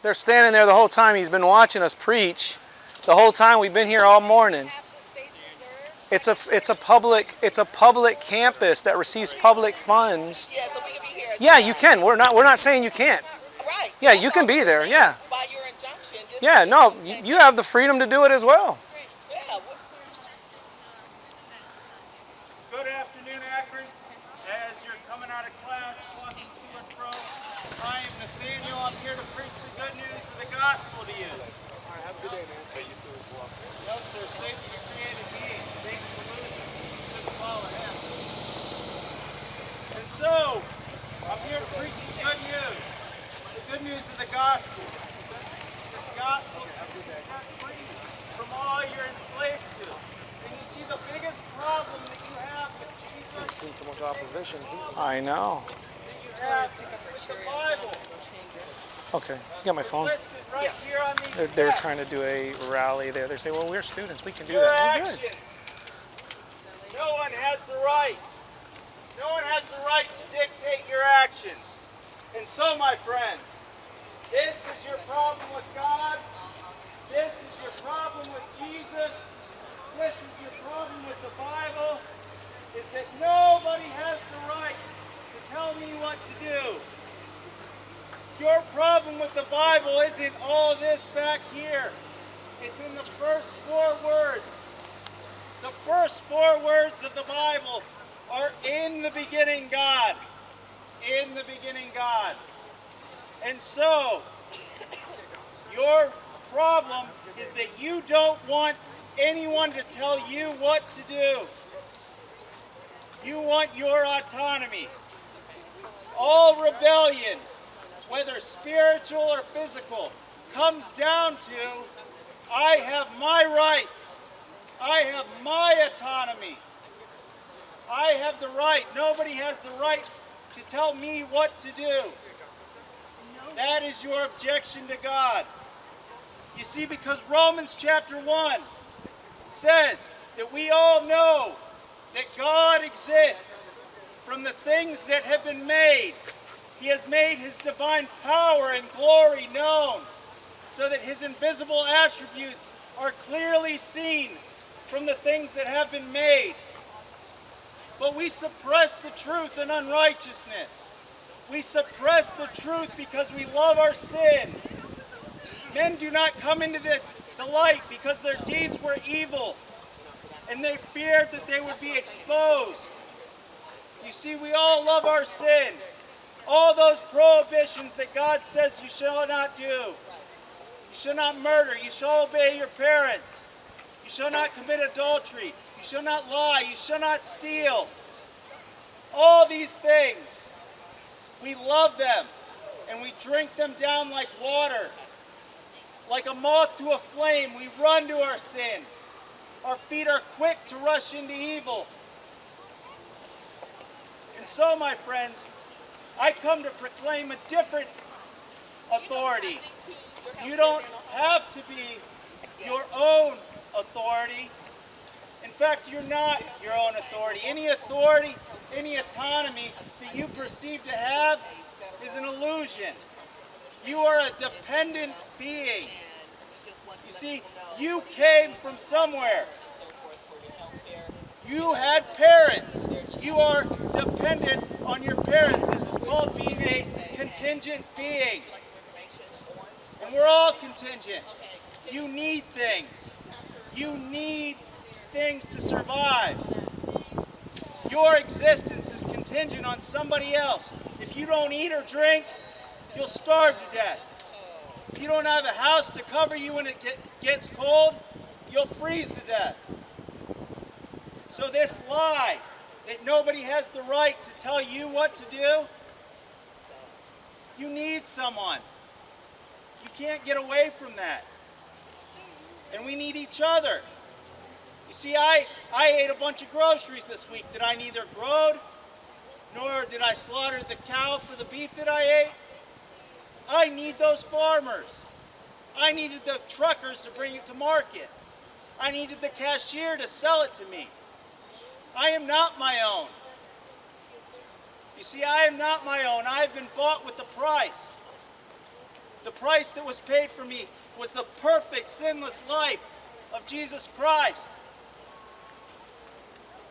They're standing there the whole time. He's been watching us preach. The whole time we've been here all morning. It's a public campus that receives public funds. Yeah, so we can be here. Yeah, you can. We're not saying you can't. Right. Yeah, you can be there. Yeah. By your injunction. Yeah, no, you have the freedom to do it as well. Yeah. Good afternoon, Akron. As you're coming out of class, walking to and fro, I am Nathaniel. I'm here to preach the good news of the gospel to you. All right, have a good day, man. Hey, you too as well. No, sir. Satan, you created me. Satan's illusion. Just follow him. And so, I'm here to preach the good news. The good news of the gospel. This gospel is set free from all you're enslaved to. And you see the biggest problem that you have with Jesus. I've seen so much opposition. I know. That you have with the Bible. Okay, you got my phone. Listed right here on these They're steps. trying to do a rally there. They say, well, we're students. We can do Your that. We're good. actions. No one has the right. No one has the right to dictate your actions. And so, my friends, this is your problem with God. This is your problem with Jesus. This is your problem with the Bible, is that nobody has the right to tell me what to do. Your problem with the Bible isn't all this back here. It's in the first 4 words. The first 4 words of the Bible are in the beginning God. In the beginning God. And so, your problem is that you don't want anyone to tell you what to do. You want your autonomy. All rebellion, whether spiritual or physical, comes down to, I have my rights. I have my autonomy. I have the right. Nobody has the right to tell me what to do. That is your objection to God. You see, because Romans chapter 1 says that we all know that God exists from the things that have been made. He has made his divine power and glory known so that his invisible attributes are clearly seen from the things that have been made. But we suppress the truth in unrighteousness. We suppress the truth because we love our sin. Men do not come into the light because their deeds were evil, and they feared that they would be exposed. You see, we all love our sin. All those prohibitions that God says you shall not do. You shall not murder. You shall obey your parents. You shall not commit adultery. You shall not lie. You shall not steal. All these things, we love them, and we drink them down like water. Like a moth to a flame, we run to our sin. Our feet are quick to rush into evil. And so, my friends, I come to proclaim a different authority. You don't have to be your own authority. In fact, you're not your own authority. Any authority, any autonomy that you perceive to have is an illusion. You are a dependent being. You see, you came from somewhere. You had parents. You are dependent on your parents. This is called being a contingent being. And we're all contingent. You need things. You need things to survive. Your existence is contingent on somebody else. If you don't eat or drink, you'll starve to death. If you don't have a house to cover you when it gets cold, you'll freeze to death. So this lie that nobody has the right to tell you what to do, you need someone. You can't get away from that. And we need each other. You see, I ate a bunch of groceries this week that I neither growed, nor did I slaughter the cow for the beef that I ate. I need those farmers. I needed the truckers to bring it to market. I needed the cashier to sell it to me. I am not my own. You see, I am not my own. I've been bought with a price. The price that was paid for me was the perfect, sinless life of Jesus Christ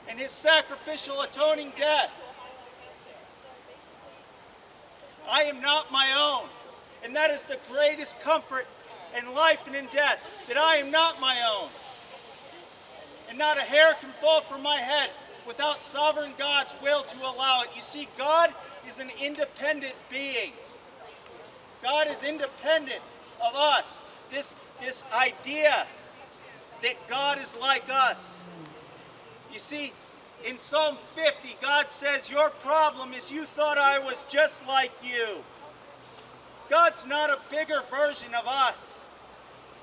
and his sacrificial atoning death. I am not my own, and that is the greatest comfort in life and in death, that I am not my own. And not a hair can fall from my head without sovereign God's will to allow it. You see, God is an independent being. God is independent of us. This idea that God is like us. You see, in Psalm 50, God says, your problem is you thought I was just like you. God's not a bigger version of us.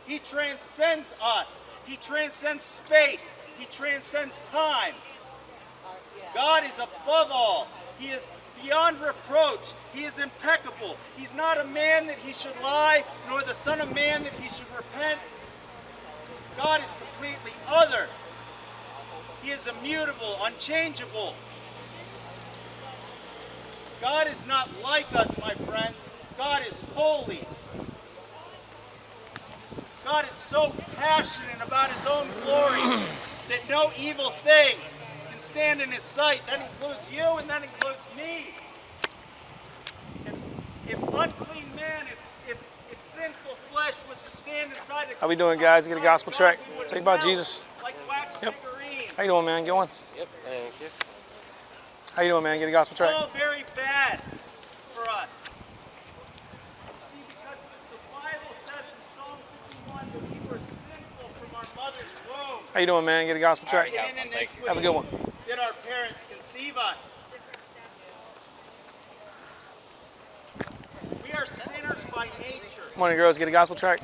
He transcends us. He transcends space. He transcends time. God is above all. He is beyond reproach. He is impeccable. He's not a man that he should lie, nor the son of man that he should repent. God is completely other. He is immutable, unchangeable. God is not like us, my friends. God is holy. God is so passionate about his own glory that no evil thing can stand in his sight. That includes you and that includes me. If unclean man, if sinful flesh was to stand inside a... How we doing, guys? Get a gospel tract. Tell you about Jesus. Like wax Yep. figurines. How you doing, man? Get one. Yep, thank you. How you doing, man? Get a gospel tract. All very bad for us. See, because the Bible says in Psalm 51 that we were sinful from our mother's womb. How you doing, man? Get a gospel tract. In iniquity Have a good one. did our parents conceive us. We are sinners by nature. Morning, girls. Get a gospel tract.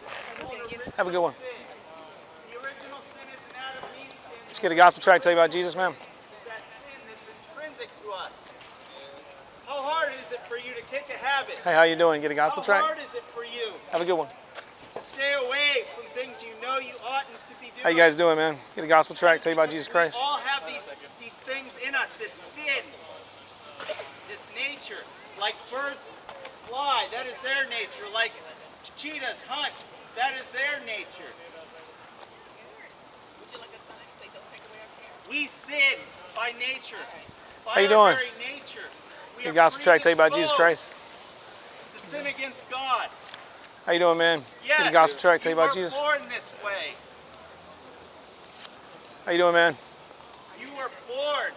Have a good one. The original sin is an Adam and Eve sin. Just get a gospel tract. Tell you about Jesus, man. That sin that's intrinsic to us. How hard is it for you to kick a habit? Hey, how you doing? Get a gospel How tract. hard is it for you Have a good one. to stay away from things you know you oughtn't to be doing? How you guys doing, man? Get a gospel tract. Tell you about Jesus Christ. We all have these things in us, this sin, this nature. Like birds fly, that is their nature. Like cheetahs hunt, that is their nature. Would you like a sign to say don't take away our care? We sin by nature. By How you our doing? very nature. We Get a are gospel tract. Tell you about Jesus predisposed Christ. to sin against God. How you doing, man? Yes, Get a gospel tract. Tell you about were Jesus. born this way. How you doing, man? You were born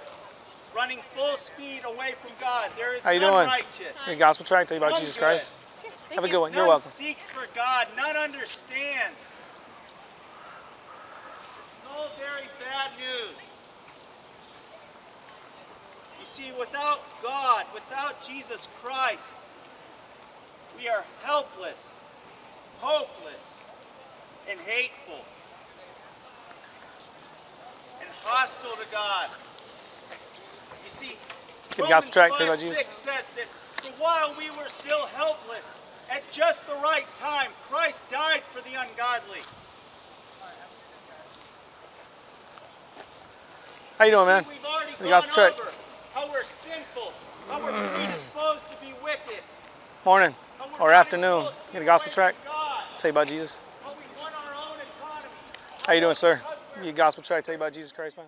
running full speed away from God. There is How you none doing? righteous. Get a gospel tract. Tell you about I'm Jesus good. Christ. Have a good one. You're None welcome. seeks for God. None understands. This is all very bad news. You see, without God, without Jesus Christ, we are helpless, hopeless, and hateful, and hostile to God. You see, Get a gospel tract. Tell you Romans about 5:6 Jesus. says that for while we were still helpless, at just the right time, Christ died for the ungodly. How you doing, man? See, we've already Get a gone gospel tract. over how we're sinful, how we're predisposed to be wicked, Morning how we're or afternoon. predisposed to Get a be gospel away tract. from God, Tell you about Jesus. how we want our own autonomy. How you doing, sir? Get a gospel tract. Tell you about Jesus Christ, man.